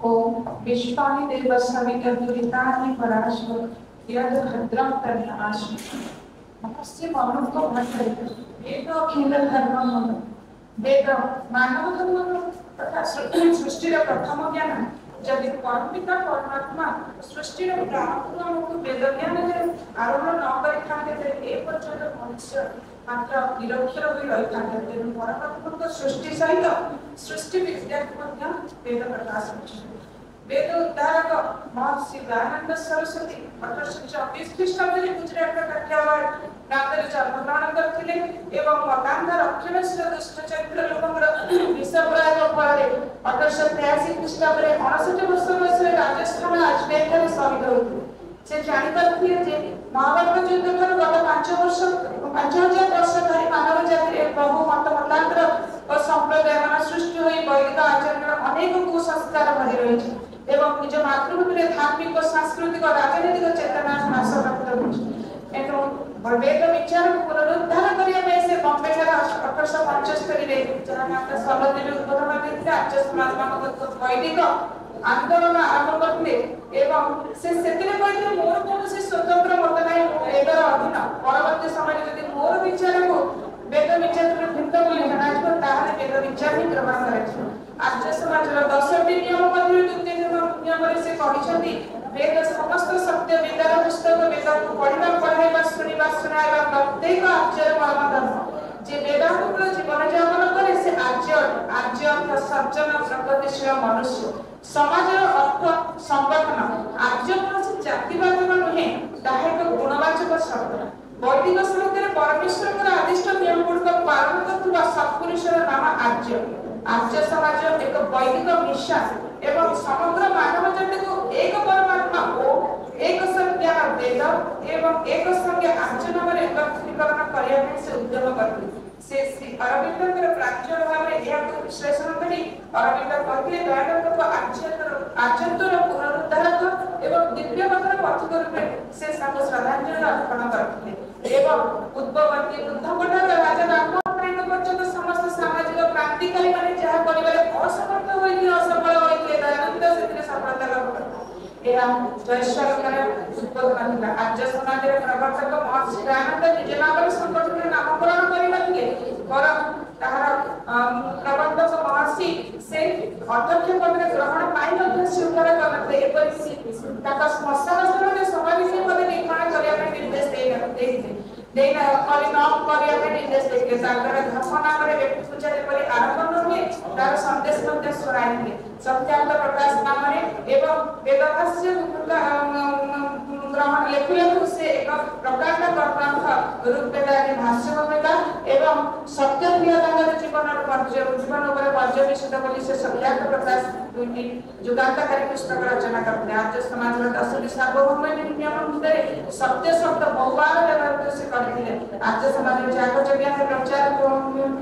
ओम विश्वानि देवस्मितदुरितानि पराशो यद भद्रं तन्नाशो नमस्ते मनुष्य भाषा वेद अखिल धर्म वेद मानव धर्म तथा सृष्टि प्रथम ज्ञान जदि परम पिता परमात्मा सृष्टि प्रारंभ हमको वेद ज्ञान आरंभ न करिथांते ए पर्यंत मनुष्य मात्र निरक्षर होई रहिथांते तेणु परमात्मा सृष्टि सहित सृष्टि विद्या वेद प्रकाश वेद उद्धारक महर्षि दयानंद सरस्वती 1824 ख्रीष्टाब्दे गुजरात काठियावाड़ प्रांतरे जन्म ग्रहण करथिले एवं मकांधा रक्षणेश्वर दुष्ट चरित्र लोकंकर विष प्रयोग फଳରେ 1883 ख्रीष्टाब्दे 59 वर्ष बयसरे राजस्थान अजमेर ଠାରେ शहीद ହୋଇଥିଲେ। से जानि करथिले जे महाभारत युद्ध पर गत 5 वर्ष 5000 वर्ष धरि मानव जाति बहु मत मतांतर और संप्रदाय मान सृष्टि होई वैदिक आचरण अनेक कुसंस्कार भरि रहिछि एवं निज मातृभूमि धार्मिक सांस्कृतिक राजनीतिक चेतना नाश प्राप्त होछि। एवं वेद विचार पुनरुद्धार करिया में से बॉम्बे ठारे 1875 रे जहां माता सलदेवी उद्बोधन देथिले आर्य समाज मानक वैदिक आंदोलन आरंभ करथिले एवं से सेतिरे कहथिले मोर कोनोसी स्वतंत्र मत नाही एकर अधीन परवर्ती समय यदि मोर विचार को वेद विचार भिन्न बोली जनाजिबो ताहाले वेद विचार ही ग्रहण कराइछ। आर्य समाजर 10टी नियम मध्ये द्वितीय नियम रे से कहिसथि वेद समस्त सत्य विद्यार पुस्तक वेद को पढ़िबा पढ़ाइबा सुनिबा सुनाइबा प्रत्येक आर्यर परम धर्म जे वेदांत जीवन यापन करे से आर्य अर्थ सज्जन प्रगतिशील मनुष्य समाज अर्थ संगठन आर्य कौन जातिवाद नुहे ताहा एक गुणवाचक शब्द वैदिक साहित्य परमेश्वर आदिष्ट नियम गुड़िक पालन कर सत्पुरुषर नाम आर्य। आर्य समाज एक वैदिक मिशन एवं समग्र मानव जाति को एक परमात्मा और एक संज्ञा वेद एवं एक संज्ञा आर्य नाम एकत्रीकरण करने से उद्यम करते से श्री अरविंद प्राचीन भाव में यह विश्लेषण करी अरविंद कहते दयानंद को आर्यत्वर पुनरुद्धारक एवं दिव्य पथर पथिक रूपे से श्रद्धांजलि अर्पण करते एवं उद्भवती बुद्धपटार राजा रामकृष्ण पर्यंत समस्त सामाजिक क्रांतिकारी माने जहा परिवार असमर्थ होई असफल होई दयानंद सेतिरे सफलता लाभ करता एहा जयश्वर उद्बोधन था आर्य समाज रे प्रवर्तक महर्षि दयानंद निज नाम संगठन नामकरण करिनथिले परम ताहार प्रवर्तक महर्षि से अध्यक्ष पद ग्रहण पाई मध्ये स्वीकार करते एपरि ताका श्मशान स्थल रे समाधि पद निर्माण करिया ପାଇଁ निर्देश देना कली नाम करिया ପାଇଁ निर्देश देके ताकर धर्म नाम रे व्यक्ति पूजा परि आरंभ हुए तार संदेश मध्ये सुनाइले सत्यार्थ प्रकाश नाम रे एवं वेदभाष्य ग्रहण लेखु से एक प्रकार का ग्रंथ ऋग्वेदादि भाष्य भूमिका एवं सत्य क्रियादान जीवन ऊपर पर्यवेक्षित बोली से सत्यार्थ प्रकाश दुईटी जुगांतकारी पुस्तक रचना करते आर्य समाज 10टी सार्वभौम नियम भितर सत्य शब्द बहुबार व्यवहार से करथिले आर्य समाज जागृत ज्ञान प्रचार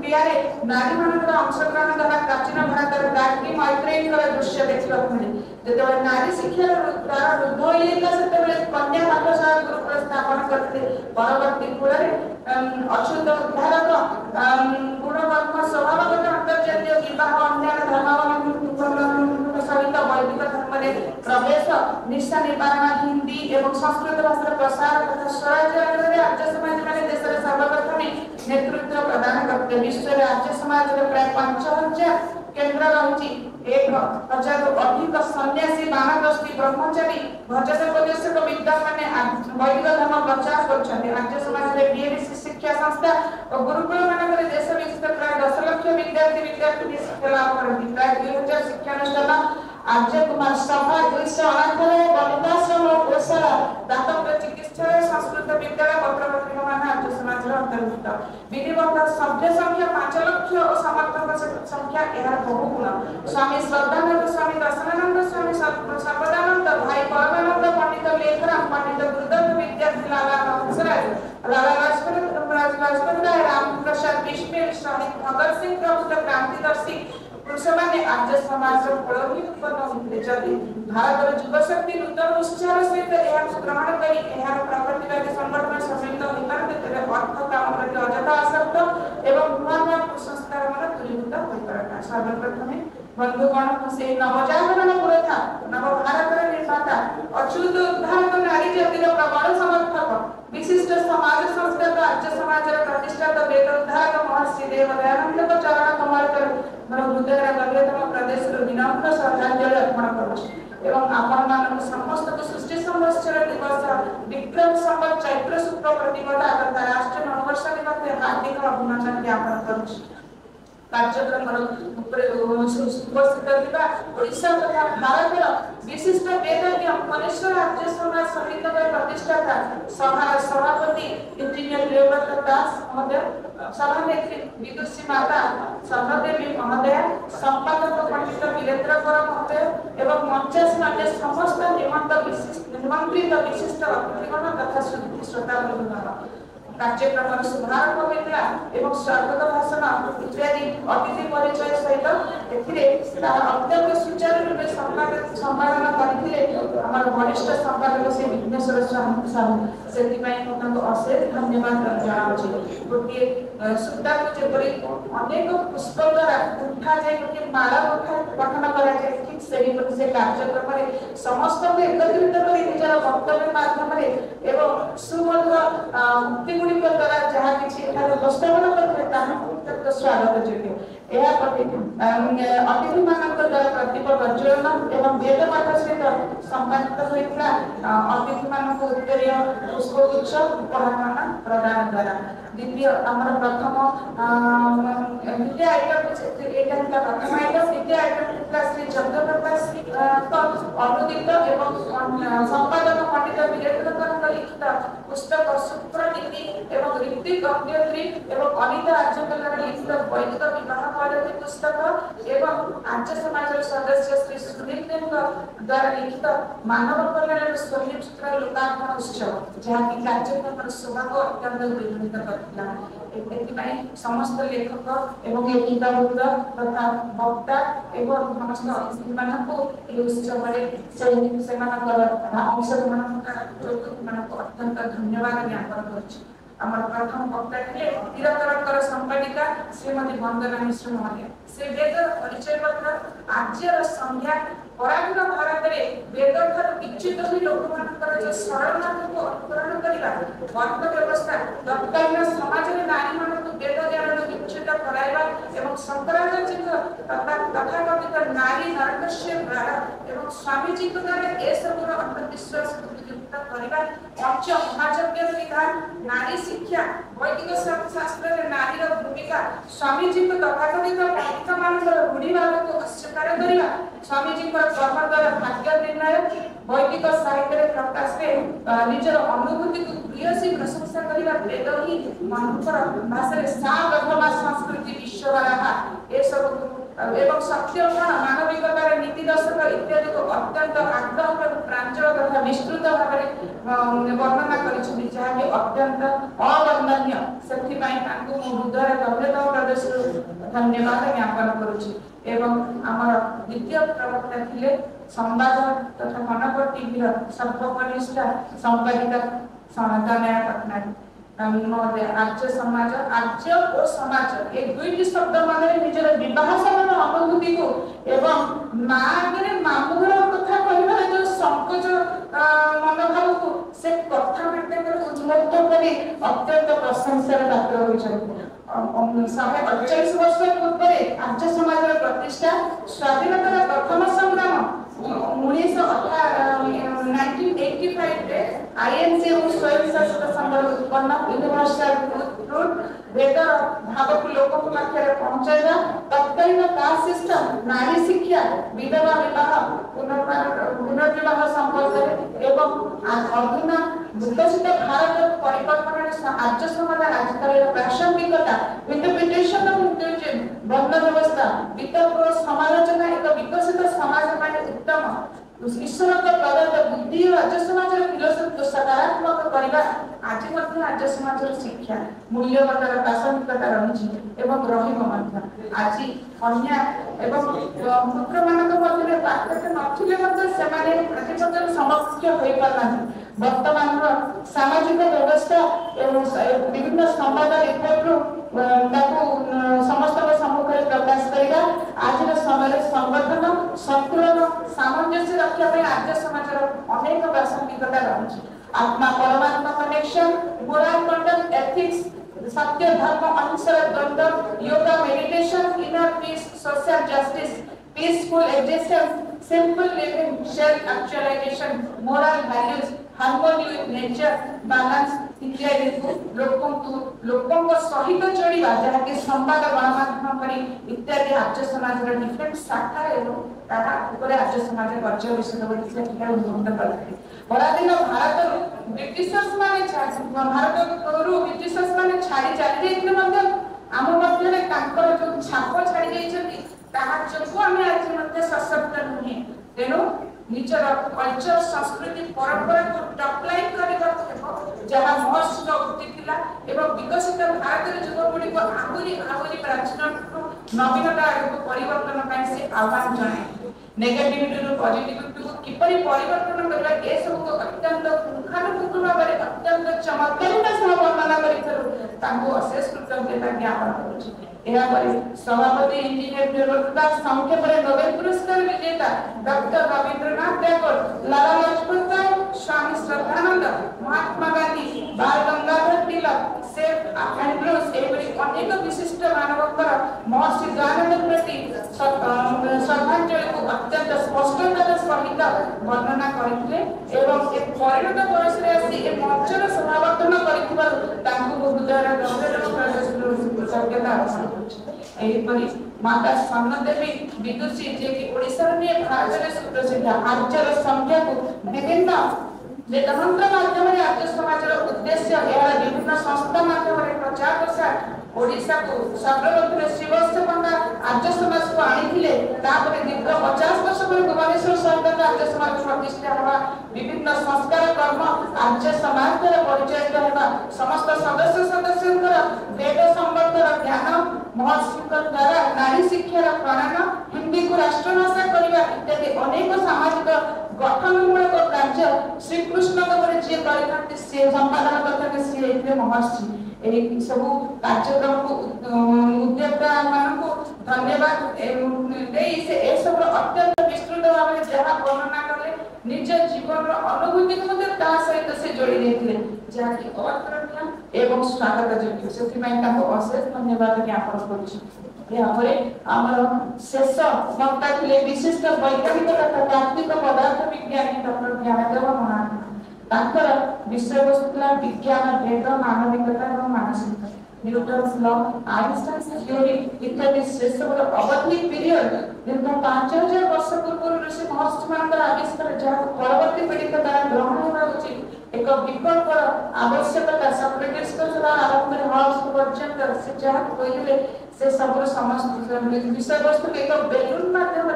क्रिया रे नारी मानकर अंशग्रहण द्वारा प्राचीन भारत गायत्री मैत्रेयी दृश्य देखिବାକୁ मिले जेतेबे नारी शिक्षा द्वारा वृद्ध होइला सेतेबे कन्या पाठशाला गुरुकुल स्थापन करते परवर्ती कुଳରେ अच्युत उद्धारक गुणकर्म स्वभावगत अंतर्जातीय विवाह अन्यान्य धर्मावलंबी सहित वैदिक धर्म रे प्रवेश निष्ठा निवारण हिंदी एवं संस्कृत भाषा प्रसार तथा स्वराज्य आंदोलन आर्य समाज माने देश रे सर्वप्रथम नेतृत्व प्रदान करते विश्व रे आर्य समाज रे प्राय 5000 केंद्र रहुची 1000 अधिक सन्यासी वानप्रस्थी ब्रह्मचारी भजन उपदेशक विद्वान माने वैदिक धर्म प्रचार करछन्ते आर्य समाज रे बीएमसी शिक्षा संस्था और गुरुकुल मानक देश विस्तार प्राय 10 लाख विद्यार्थी शिक्षा लाभ करथि प्राय 2000 शिक्षा अनुष्ठान आर्य कुमार सभा 298 बलिदाश्रम ओसाला दातव्य चिकित्सालय संस्कृत विद्यालय पत्रपत्रिका मान आर्य समाज रे अंतर्भुक्त विधिवत सभ्य संख्या 5 लाख और समर्थक संख्या एହାର बहुगुण स्वामी श्रद्धानंद स्वामी दर्शनानंद स्वामी सर्वदानंद भाई परमानंद पंडित लेखराम पंडित गुरुदत्त विद्यार्थी लाला राजपथ राय राम प्रसाद बिस्मिल स्वामी भगत सिंह प्रभुत क्रांतिदर्शी पुरुषमाने आर्य समाज फलही उत्पन्न होते जदि भारत युव शक्ति नूतन उत्साह सहित यह ग्रहण करी यह प्रगतिवादी संगठन सम्मिलित होइपारते तेरे अर्थ काम प्रति अजथा आसक्त एवं नूआ नूआ कुसंस्कार मन दूरीभूत होइपारता सर्वप्रथमे बंधुगण से नवजागरण पुरथा नव भारत निर्माता अच्युत उद्धारक नारी जातिर प्रबल समर्थक विशिष्ट समाज संस्कृत राज्य समाज प्रतिष्ठाता वेद उद्धारक महर्षि देव दयानंद को चरण कमल कर मन हृदय गभीरतम प्रदेश विनम्र श्रद्धांजलि अर्पण करुछि एवं आपण मानक समस्त को सृष्टि संवत्सर दिवस विक्रम संवत चैत्र शुक्ल प्रतिपदा तथा राष्ट्रीय नववर्ष निमित्ते हार्दिक अभिनंदन ज्ञापन करुछि कार्यक्रम उपस्थित थिबा ओडिशा तथा भारतर विशिष्ट वेदज्ञ मनेश्वर राज्य समाज समिति प्रतिष्ठाता सभापति इंजीनियर देवव्रत दास महोदय सभानेत्री विदुषी माता सभदेवी महोदय संपादक पंडित वीरेंद्र कर महोदय एवं मंचासीन अन्य समस्त निमंत्रित विशिष्ट अतिथिगण तथा श्रोता बंधुगण कार्यक्रम शुभारंभ होता एवं स्वागत भाषण इत्यादि अतिथि परिचय सहित अत्यंत सुचारू रूप संपादन करते वरिष्ठ संपादक श्री विघ्नेश्वर साहू से अशेष धन्यवाद जनावि गोटे सूता को जपरी अनेक पुष्प द्वारा उठा जाए गोटे माला पठन करा ठीक से कार्यक्रम में समस्त को एकत्रित कर निजर वक्तव्य माध्यम एवं सुमधुर मुक्ति गुड़िक द्वारा जहाँ किसी उपस्थापन करते स्वागत योग्य अतिथि मान द्वारा प्रदीप प्रज्वलन एवं वेद पाठ सहित सम्मानित होता अतिथि मान उत्तरीय पुष्पगुच्छ उपहार प्रदान द्वारा द्वितीय आमर प्रथम द्वितीय आइटम प्रथम आइटम द्वितीय आइटम श्री चंद्रप्रकाश अनुदित एवं संपादक पंडित वीरेंद्र लिखित पुस्तक सुप्रनीति एवं ऋतिक अभ्यत्री एवं अनिता आर्यकला लिखित वैदिक विवाह पद्धति पुस्तक एवं आर्य समाज सदस्य श्री सुनील देव द्वारा लिखित मानव कल्याण स्वयं चित्र लोकार्पण उत्सव जहाँकि कार्यक्रम शोभा को अत्यंत द्विगुणित करता समस्त लेखक एवं लेखिकावृंद तथा वक्ता एवं समस्त अतिथि मानक उत्सव अंशग्रहण अत्यंत धन्यवाद ज्ञापन कर आमर प्रथम वक्ता थे तीरकरकर संपादिका श्रीमती वंदना मिश्र महोदय से वेद परिचय पत्र आज्यर संज्ञा पराधीन भारत में वेद ठार विच्युत हुई लोक मानकर जो शरणार्थ को अनुकरण करबा वर्ण व्यवस्था तत्कालीन समाज में नारी मानक वेद ज्ञान विच्युत कराइबा एवं शंकराचार्य तथाकथित नारी नारकस्य द्वारा एवं स्वामी जी द्वारा ए सब अंधविश्वास को विरुद्ध करबा पंच महायज्ञ विधान नारी शिक्षा वैदिक शास्त्र में नारी भूमिका स्वामी जी को तथाकथित पंडित मानकर रूढ़िवाद को अस्वीकार करबा स्वामी जी को कर्म द्वारा भाग्य निर्णय वैदिक साहित्य प्रकाश में निजर अनुभूति को प्रियसी प्रशंसा करबा वेद ही मनुष्यर भाषा सागमा संस्कृति विश्ववाला ए सब एवं सत्य मानविकता नीति दर्शक इत्यादि को अत्यंत आग्रह प्रांजल तथा विस्तृत भाव में वर्णना करिसेंति जहाँकि अत्यंत अवर्णनीय सेथिपाई तांको हृदय गभीरतम प्रदेश धन्यवाद ज्ञापन करुछि एवं आमर द्वितीय प्रवक्ता थिले संवाद तथा कनक टीवी सर्वकनिष्ठा संपादिका सनातनया पटनायक महोदय आर्य समाज आर्य और समाज एक दुईटी शब्द मान निजर विवाह समान अनुभूति को एवं मागे मामुघर कथा कहबा जो संकोच मनोभाव को से कथा माध्यम उन्मुक्त करी अत्यंत प्रशंसार पात्र होइछथि 148 वर्ष पूर्व आर्य समाज प्रतिष्ठा स्वाधीनतार प्रथम संग्राम 1985 रे आईएनसी और स्वयं शासित संघ उत्पन्न यूनिवर्सल ट्रुथ वेद भाव को लोक को पाखरे पहुंचाइबा तत्कालीन कास्ट सिस्टम नारी शिक्षा विधवा विवाह पुनर्विवाह संपर्क एवं अधुना विकसित भारत परिकल्पना आर्य समाज आजकल प्रासंगिकता इंटरप्रिटेशन ऑफ इंडिविजुअल वर्ण व्यवस्था वितर्क समालोचना एक विकसित समाज में उत्तम ईश्वर का प्रदत्त बुद्धि और राज्य समाज फिलोसफी को सकारात्मक करबा आज मध्य राज्य समाज शिक्षा मूल्यवतार प्रासंगिकता रही एवं रहिब मध्य आज कन्या एवं पुत्र मानक मध्य पात्र नथिले मध्य सेमाने प्रतिपदर समकक्ष होई पारना वर्तमान सामाजिक व्यवस्था विभिन्न संवाद रिपोर्ट समस्त सम्मुख में प्रकाश करवा। आज समय संगठन संतुलन सामंजस्य रक्षा आर्य समाज अनेक प्रासंगिकता रही। आत्मा परमात्मा कनेक्शन, मोरल कंडक्ट, एथिक्स, सत्य धर्म अहिंसा द्वंद्व, yoga meditation, inner peace, social justice, peaceful existence, simple living, self actualization, moral values, harmony with nature, balance इत्यादि लोकों को सहित चढ़ा जहाँ के संवाद गणमाध्यम इत्यादि आर्य समाज डिफरेंट शाखा एवं आर्य समाज कार्य विषय उन्मुक्त करते। पराधीन भारत ब्रिटिशर्स माने भारत ब्रिटिशर्स माने छाड़ी चली जाते आम मध्य जो छाप छाड़ी आज सशक्त नुहे। तेणु निजर कल्चर संस्कृति परंपरा को टपलाइन करने जहाँ महर्षि उक्ति थिला एवं विकसित भारत युवपीढ़ी को आहुरी आहुरी प्राचीन नवीनता आड़क परिवर्तन से आह्वान जनाए। नेगेटिविटी रु पॉजिटिविटी को किपरि परिवर्तन करबा ए सब को अत्यंत पुंखानुपुंख भाव में अत्यंत चमत्कारिता सह वर्णना करिथरु तांको अशेष कृतज्ञता ज्ञापन करूछि। एहा परि सभापति इंजीनियर निरुक्ता संक्षेप रे नोबेल पुरस्कार विजेता डॉक्टर रविंद्रनाथ टैगोर, लाला लाजपत राय, स्वामी श्रद्धानंद, महात्मा गांधी, बाल गंगाधर तिलक, सेठ एंड्रूज एवरी अनेक विशिष्ट मानवकर महर्षि दयानंद प्रति श्रद्धांजलि को अत्यंत स्पष्टतार सहित वर्णना करथिले एवं एक परिणत बयस रे आसी ए मंचर सभावर्तन करिथिबारु तांको हृदयर गभीर कृतज्ञता अर्पण करछि। एही परि माता स्वर्णदेवी विदुषी जे कि ओडिसा में भारत में सुप्रसिद्ध आर्यर संख्या को विभिन्न वेदमंत्र माध्यम आर्य समाज उद्देश्य यार विभिन्न संस्था माध्यम प्रचार प्रसार ओडिशा को सर्वप्रथम शिवस्य पंडा आर्य समाज को आनिथिले। तापर दीर्घ 50 वर्ष पर भुवनेश्वर सहित आर्य समाज प्रतिष्ठा होगा। विभिन्न संस्कार कर्म आर्य समाज द्वारा परिचय होगा। समस्त सदस्य वेद संबंधर ज्ञान महर्षि द्वारा नारी शिक्षार प्रणयन, हिंदी को राष्ट्रभाषा करने इत्यादि अनेक सामाजिक गठनमूलक कार्य श्रीकृष्ण जी संपादन करते सी महर्षि। एही सब कार्यक्रम को उद्योक्ता मान को धन्यवाद देई से ए सब अत्यंत विस्तृत भाव में जहाँ वर्णना कले निज जीवन अनुभूति को सहित से जोड़ी देथिले जहाँ की अवतरणीय एवं स्वागत योग्य से अशेष धन्यवाद ज्ञापन करुछि। शेष वक्ता थे विशिष्ट वैज्ञानिक तथा तात्विक पदार्थ विज्ञानी डॉक्टर ज्ञानदेव महांती। विषय वस्तु विज्ञान, वेद, मानविकता और मानसिकता, न्यूटन्स लॉ, आइंस्टाइन्स थ्योरी इत्यादि शेष अवधि पीरियड दीर्घ 5000 वर्ष पूर्व ऋषि महर्षि मान आविष्कार जहाँ परवर्ती पीढ़ी द्वारा ग्रहण होना उचित एक विकल्प आवश्यकता सॉक्रेटिस आरंभ हॉब्स पर्यंत से जहाँ कहते से सब समस्त विषय वस्तु एक बेलून माध्यम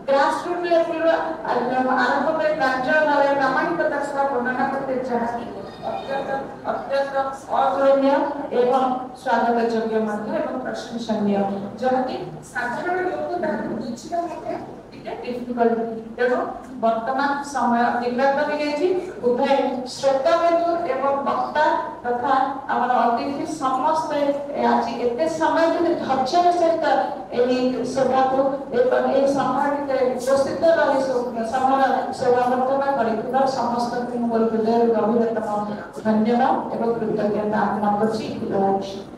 ग्रास रूट लेवल आरंभ में कार्य प्रामाणिकता सह वर्णना करते जहाँ अत्यंत अतुलनीय एवं स्वागत योग्य एवं प्रशंसनीय जहाँ की साधारण लोक बुझा डिफिकल्ट। तेणु वर्तमान समय अतिक्रांत हो उभय श्रोता बिंदु एवं वक्ता तथा आम अतिथि समस्त आज एत समय धैर्य सहित सभा को समय उपस्थित रही समय सेवावर्तना कर समस्त हृदय गभीरतम धन्यवाद एवं कृतज्ञता ज्ञापन कर।